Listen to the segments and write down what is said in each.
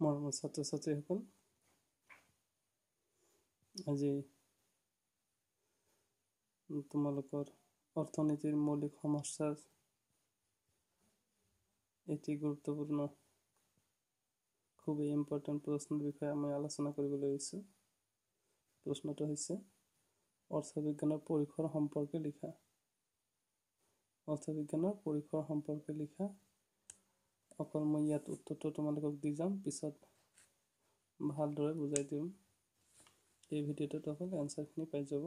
মৰমৰ ছাত্ৰ ছাত্ৰীসকল, আজি তোমালোকৰ অৰ্থনীতিৰ মৌলিক সমস্যাৰ এটি গুৰুত্বপূৰ্ণ খুবই ইম্পৰ্টেণ্ট প্ৰশ্নৰ বিষয়ে আমি আলোচনা কৰিবলৈ লৈছোঁ। প্ৰশ্নটো হৈছে অৰ্থবিজ্ঞানৰ পৰিসৰ সম্পৰ্কে লিখা। অৰ্থবিজ্ঞানৰ পৰিসৰ সম্পৰ্কে লিখা। অকল মই ইয়াত উত্তৰটো তোমালোকক দি যাম, পিছত ভালদৰে বুজাই দিম। এই ভিডিঅ'টোত অকল এনচাৰখিনি পাই যাব।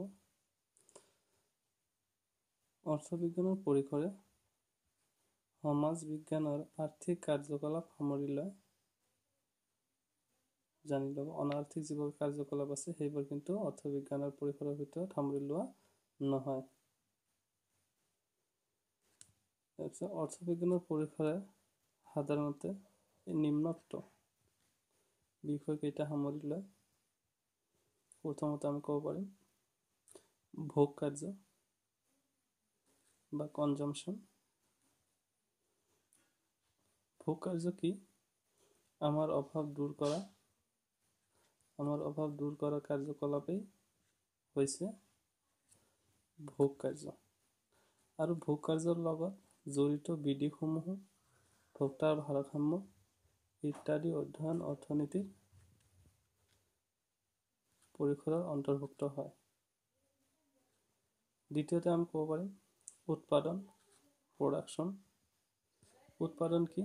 অৰ্থবিজ্ঞানৰ পৰিসৰে সমাজ বিজ্ঞানৰ আৰ্থিক কাৰ্যকলাপ সামৰি লয়। জানি ল'ব, অনাৰ্থিক যিবোৰ কাৰ্যকলাপ আছে সেইবোৰ কিন্তু অৰ্থবিজ্ঞানৰ পৰিসৰৰ ভিতৰত সামৰি লোৱা নহয়। তাৰপিছত অৰ্থবিজ্ঞানৰ পৰিসৰে সাধাৰণতে নিম্নোক্ত বিষয়কেইটা সামৰি লয়। প্ৰথমতে আমি ক'ব পাৰিম ভোগ কাৰ্য বা কনজাম্পশ্যন। ভোগ কাৰ্য কি? আমাৰ অভাৱ দূৰ কৰা কাৰ্যকলাপেই হৈছে ভোগ কাৰ্য। আৰু ভোগ কাৰ্যৰ লগত জড়িত বিধিসমূহো ভোক্তাৰ ভাৰসাম্য ইত্যাদি অধ্যয়ন অৰ্থনীতিৰ পৰিসৰৰ অন্তৰ্ভুক্ত হয়। দ্বিতীয়তে আমি ক'ব পাৰিম উৎপাদন, প্ৰডাকশ্যন। উৎপাদন কি?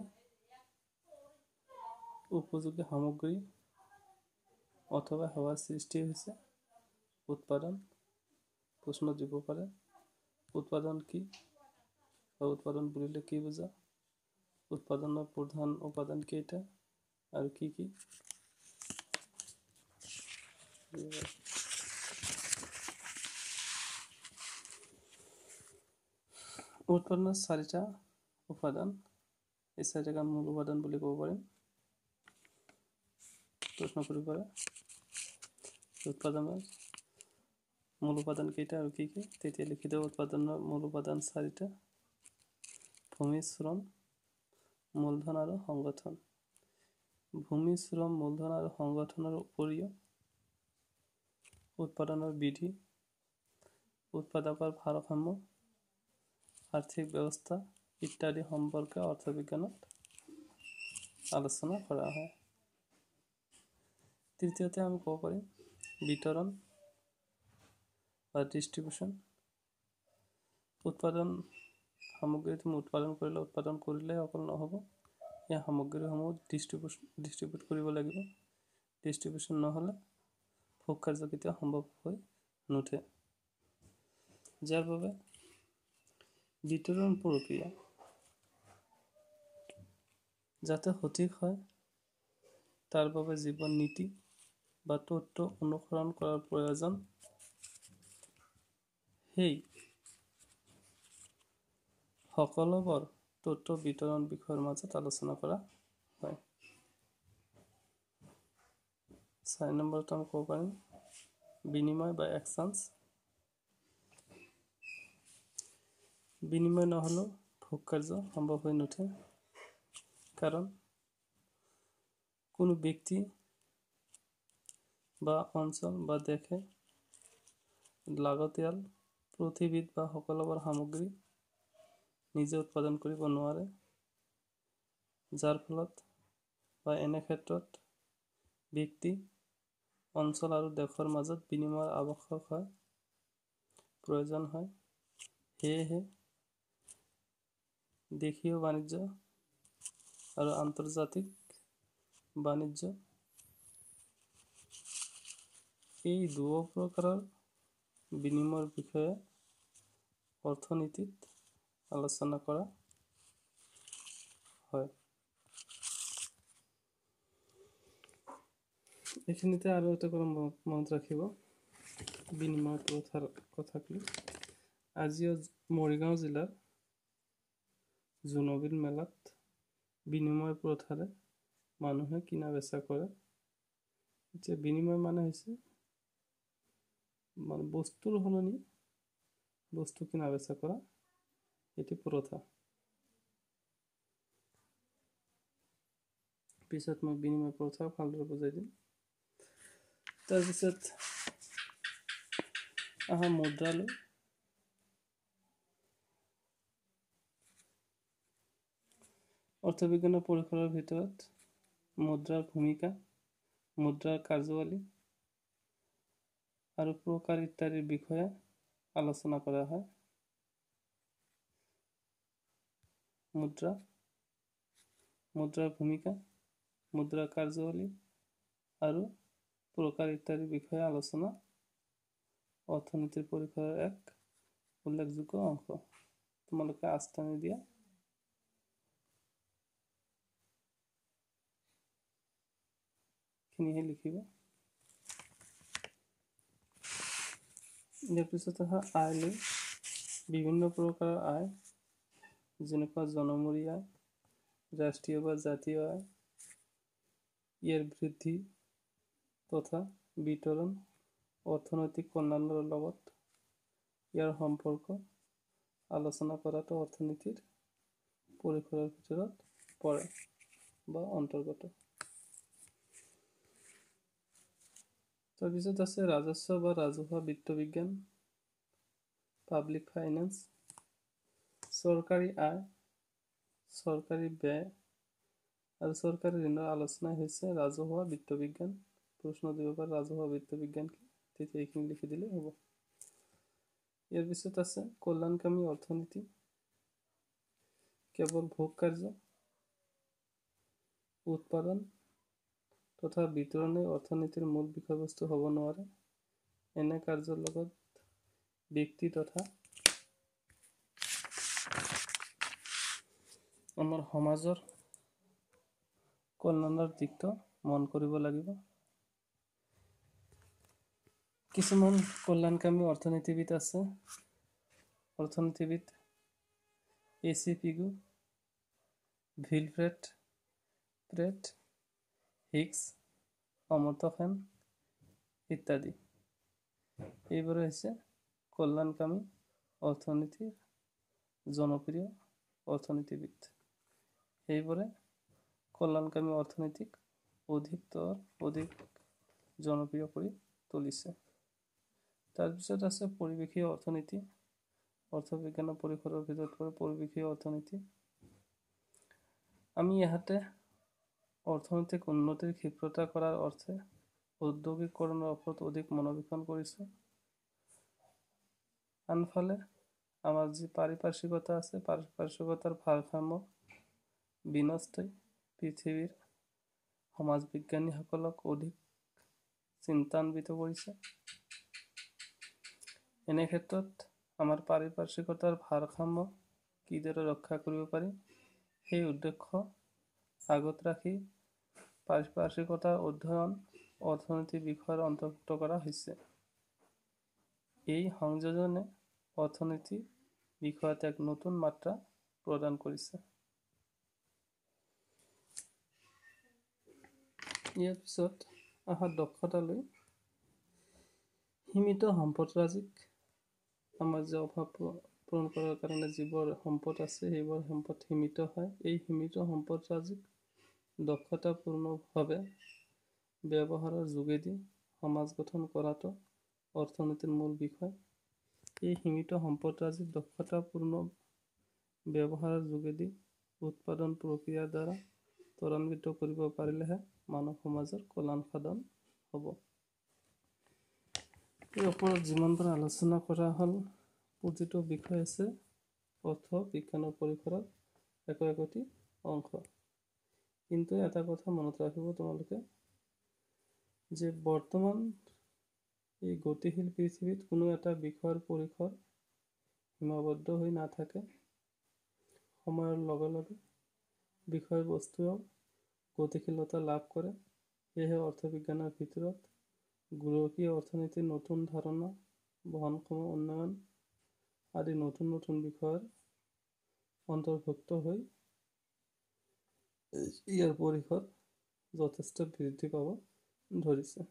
উপযোগী সামগ্ৰী অথবা সেৱাৰ সৃষ্টি হৈছে উৎপাদন। প্ৰশ্ন দিব পাৰে উৎপাদন কি বা উৎপাদন বুলিলে কি বুজা? উৎপাদনৰ প্ৰধান উপাদান কেইটা আৰু কি কি? উৎপাদনৰ চাৰিটা উপাদান, এই চাৰিটাক আমি মূল উপাদান বুলি ক'ব পাৰিম। প্ৰশ্ন কৰিব পাৰে উৎপাদনৰ মূল উপাদান কেইটা আৰু কি কি? তেতিয়া লিখি দিব উৎপাদনৰ মূল উপাদান চাৰিটা: ভূমি, শ্ৰম, মূলধন আৰু সংগঠন। ভূমি, শ্ৰম, মূলধন আৰু সংগঠনৰ উপৰিও উৎপাদনৰ বিধি, উৎপাদকৰ ভাৰসাম্য, আৰ্থিক ব্যৱস্থা ইত্যাদি সম্পৰ্কে অৰ্থবিজ্ঞানত আলোচনা কৰা হয়। তৃতীয়তে আমি ক'ব পাৰিম বিতৰণ বা ডিষ্ট্ৰিবিউশ্যন। উৎপাদন সামগ্ৰী তুমি উৎপাদন কৰিলে অকল নহ'ব, এই সামগ্ৰীসমূহ ডিষ্ট্ৰিবিউট কৰিব লাগিব। ডিষ্ট্ৰিবিউশ্যন নহ'লে ভোগ কাৰ্য কেতিয়াও সম্ভৱ হৈ নুঠে। যাৰ বাবে বিতৰণ প্ৰক্ৰিয়া যাতে সঠিক হয় তাৰ বাবে যিবোৰ নীতি বা তথ্য অনুসৰণ কৰাৰ প্ৰয়োজন, সেই সকলোবোৰ তথ্য বিতৰণ বিষয়ৰ মাজত আলোচনা কৰা হয়। 4 নম্বৰটো আমি ক'ব পাৰিম বিনিময় বা এক্সচেঞ্জ। বিনিময় নহ'লেও ভোগ কাৰ্য সম্ভৱ হৈ নুঠে, কাৰণ কোনো ব্যক্তি বা অঞ্চল বা দেশে লাগতিয়াল প্ৰতিবিধ বা সকলোবোৰ সামগ্ৰী নিজে উৎপাদন কৰিব নোৱাৰে, যাৰ ফলত বা এনে ক্ষেত্ৰত ব্যক্তি, অঞ্চল আৰু দেশৰ মাজত বিনিময়ৰ আৱশ্যক হয়, প্ৰয়োজন হয়। সেয়েহে দেশীয় বাণিজ্য আৰু আন্তৰ্জাতিক বাণিজ্য এই দুয়ো প্ৰকাৰৰ বিনিময়ৰ বিষয়ে অৰ্থনীতিত আলোচনা কৰা হয়। এইখিনিতে আৰু এটা কথা মনত ৰাখিব বিনিময় প্ৰথাৰ কথাটো। আজিও মৰিগাঁও জিলাৰ জোনবিল মেলাত বিনিময় প্ৰথাৰে মানুহে কিনা বেচা কৰে। এতিয়া বিনিময় মানে হৈছে বস্তুৰ সলনি বস্তু কিনা বেচা কৰা, এটি প্ৰথা। পিছত মই বিনিময় প্ৰথা ভালদৰে বুজাই দিম। তাৰপিছত মুদ্ৰালৈ। অৰ্থবিজ্ঞানৰ পৰিসৰৰ ভিতৰত মুদ্ৰাৰ ভূমিকা, মুদ্ৰাৰ কাৰ্যাৱলী আৰু প্ৰকাৰ ইত্যাদিৰ বিষয়ে আলোচনা কৰা হয়। মুদ্ৰাৰ ভূমিকা, মুদ্ৰাৰ কাৰ্যাৱলী আৰু প্ৰকাৰ ইত্যাদিৰ বিষয়ে আলোচনা অৰ্থনীতিৰ পৰিসৰৰ এক উল্লেখযোগ্য অংশ। তোমালোকে আস্থানি দিয়া খিনিহে লিখিবা। ইয়াৰ পিছত আয়লৈ। বিভিন্ন প্ৰকাৰৰ আয়, যেনেকুৱা জনমূৰি আয়, ৰাষ্ট্ৰীয় বা জাতীয় আয়, ইয়াৰ বৃদ্ধি তথা বিতৰণ, অৰ্থনৈতিক কল্যাণৰ লগত ইয়াৰ সম্পৰ্ক আলোচনা কৰাটো অৰ্থনীতিৰ পৰিসৰৰ ভিতৰত পৰে বা অন্তৰ্গত। তাৰপিছত আছে ৰাজস্ব বা ৰাজহুৱা বিত্তবিজ্ঞান, পাব্লিক ফাইনেন্স, চৰকাৰী আয়, চৰকাৰী ব্যয় আৰু চৰকাৰী ঋণৰ আলোচনাই হৈছে ৰাজহুৱা বিত্তবিজ্ঞান। প্ৰশ্ন দিব পাৰে ৰাজহুৱা বিত্তবিজ্ঞান কি, তেতিয়া এইখিনি লিখি দিলে হ'ব। ইয়াৰ পিছত আছে কল্যাণকামী অৰ্থনীতি, কেৱল ভোগ কাৰ্য, উৎপাদন তথা বিতৰণে অৰ্থনীতিৰ মূল বিষয়বস্তু হ'ব নোৱাৰে। এনে কাৰ্যৰ লগত ব্যক্তি তথা আমাৰ সমাজৰ কল্যাণৰ দিশটো মন কৰিব লাগিব। কিছুমান কল্যাণকামী অৰ্থনীতিবিদ আছে। অৰ্থনীতিবিদ A.C. Pigou, ভিলফ্ৰেড Pratt, Higgs, Amartya সেন ইত্যাদি। এইবোৰে হৈছে কল্যাণকামী অৰ্থনীতিৰ জনপ্ৰিয় অৰ্থনীতিবিদ। এইবোৰে কল্যাণকামী অৰ্থনীতিক অধিক জনপ্ৰিয় কৰি তুলিছে। তাৰপিছত আছে পৰিৱেশীয় অৰ্থনীতি, অৰ্থবিজ্ঞানৰ পৰিসৰৰ ভিতৰত পৰে পৰিৱেশীয় অৰ্থনীতি। আমি ইয়াতে অৰ্থনৈতিক উন্নতিৰ ক্ষিপ্ৰতা কৰাৰ অৰ্থে ঔদ্যোগিকৰণৰ ওপৰত অধিক মনোনিৱেশ কৰিছোঁ। আনফালে আমাৰ যি পাৰিপাৰ্শ্বিকতা আছে, পাৰিপাৰ্শ্বিকতাৰ ভাৰসাম্য বিনষ্টই পৃথিৱীৰ সমাজ বিজ্ঞানীসকলক অধিক চিন্তান্বিত কৰিছে। এনে ক্ষেত্ৰত আমাৰ পাৰিপাৰ্শ্বিকতাৰ ভাৰসাম্য কিদৰে ৰক্ষা কৰিব পাৰি, সেই উদ্দেশ্য আগত ৰাখি পাৰিপাৰ্শ্বিকতাৰ অধ্যয়ন অৰ্থনীতি বিষয়ৰ অন্তৰ্ভুক্ত কৰা হৈছে। এই সংযোজনে অৰ্থনীতি বিষয়ত এক নতুন মাত্ৰা প্ৰদান কৰিছে। ইয়াৰ পিছত দক্ষতালৈ। সীমিত সম্পদৰাজিক আমাৰ যে অভাৱ পূৰণ কৰাৰ কাৰণে যিবোৰ সম্পদ আছে, সেইবোৰ সম্পদ সীমিত হয়। এই সীমিত সম্পদৰাজিক দক্ষতাপূৰ্ণভাৱে ব্যৱহাৰৰ যোগেদি সমাজ গঠন কৰাটো অৰ্থনীতিৰ মূল বিষয়। এই সীমিত সম্পদৰাজিক দক্ষতাপূৰ্ণ ব্যৱহাৰৰ যোগেদি উৎপাদন প্ৰক্ৰিয়াৰ দ্বাৰা ত্বৰান্বিত কৰিব পাৰিলেহে মানৱ সমাজৰ কল্যাণ সাধন হ'ব। এই ওপৰত যিমানবোৰ আলোচনা কৰা হ'ল, প্ৰতিটো বিষয় আছে অৰ্থ বিজ্ঞানৰ পৰিসৰত একোটি অংশ। কিন্তু এটা কথা মনত ৰাখিব তোমালোকে, যে বৰ্তমান এই গতিশীল পৃথিৱীত কোনো এটা বিষয়ৰ পৰিসৰ সীমাবদ্ধ হৈ নাথাকে। সময়ৰ লগে লগে বিষয়বস্তুৱেও গতিশীলতা লাভ কৰে। সেয়েহে অৰ্থবিজ্ঞানৰ ভিতৰত গোলকীয় অৰ্থনীতিৰ নতুন ধাৰণা, বহনক্ষম উন্নয়ন আদি নতুন নতুন বিষয়ৰ অন্তৰ্ভুক্ত হৈ ইয়াৰ পৰিসৰ যথেষ্ট বৃদ্ধি পাব ধৰিছে।